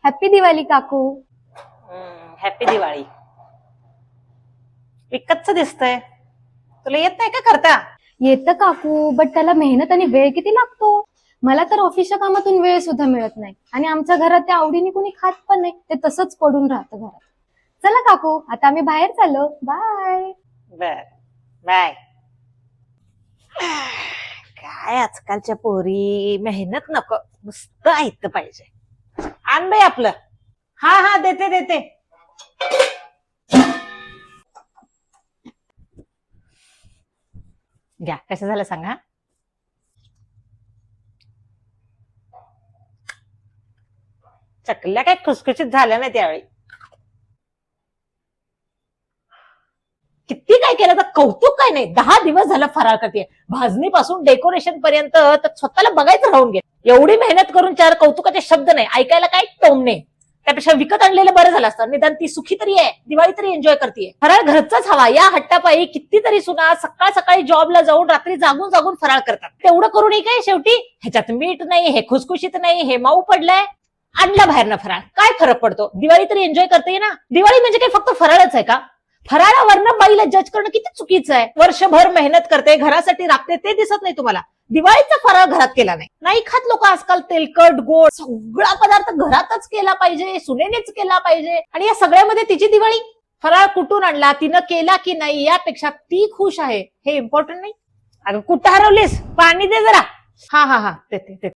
Happy Diwali काकू. Happy Diwali. विकतच दिसतंय, तुला येत नाही का करता? येतं काकू, बट त्याला मेहनत आणि वेळ किती लागतो. मला तर ऑफिसच्या कामातून वेळ सुद्धा मिळत नाही आणि आमच्या घरात त्या आवडीने कोणी खात पण नाही, ते तसंच पडून राहतं घरात. चला काकू, आता आम्ही बाहेर चाललो. बाय. बर बाय. काय आजकालच्या पोरी मेहनत नको, नुसतं ऐकतं पाहिजे. आण बाई आपलं. हा हा देते देते. घ्या, कसं झालं सांगा. चकल्या काय खुसखुशीत झाल्या नाही त्यावेळी. किती काय केलं तर कौतुक काय नाही. 10 दिवस झालं फराळ करते, भाजणीपासून डेकोरेशन पर्यंत तर स्वतःला बघायचं राहून गेलं. एवढी मेहनत करून 4 कौतुकाचे शब्द नाही, ऐकायला काय टोमणे. त्यापेक्षा विकत आणलेलं बरं झालं असतं. निदान ती सुखी तरी आहे, दिवाळी तरी एन्जॉय करते. फराळ घरचाच हवा. या हट्टापायी कितीतरी सुना सकाळ सकाळी जॉबला जाऊन रात्री जागून जागून फराळ करतात. तेवढं करूनही काय शेवटी ह्याच्यात मीठ नाही, हे खुसखुशीत नाही, हे माऊ पडलंय. आणला बाहेरनं फराळ, काय फरक पडतो? दिवाळी तरी एन्जॉय करते ना. दिवाळी म्हणजे काय फक्त फराळच आहे का? फराळावरनं बाईला जज करणं किती चुकीचं आहे. वर्षभर मेहनत करते, घरासाठी राबते, ते दिसत नाही तुम्हाला? दिवाळीचा फराळ घरात केला नाही खात लोक आजकाल. तेलकट गोड सगळा पदार्थ घरातच केला पाहिजे, सुनेनेच केला पाहिजे. आणि या सगळ्यामध्ये तिची दिवाळी. फराळ कुठून आणला, तिनं केला की नाही, यापेक्षा ती खुश आहे हे इम्पॉर्टंट नाही. अगं कुठं हरवलीस? पाणी दे जरा. हा हा हा देते.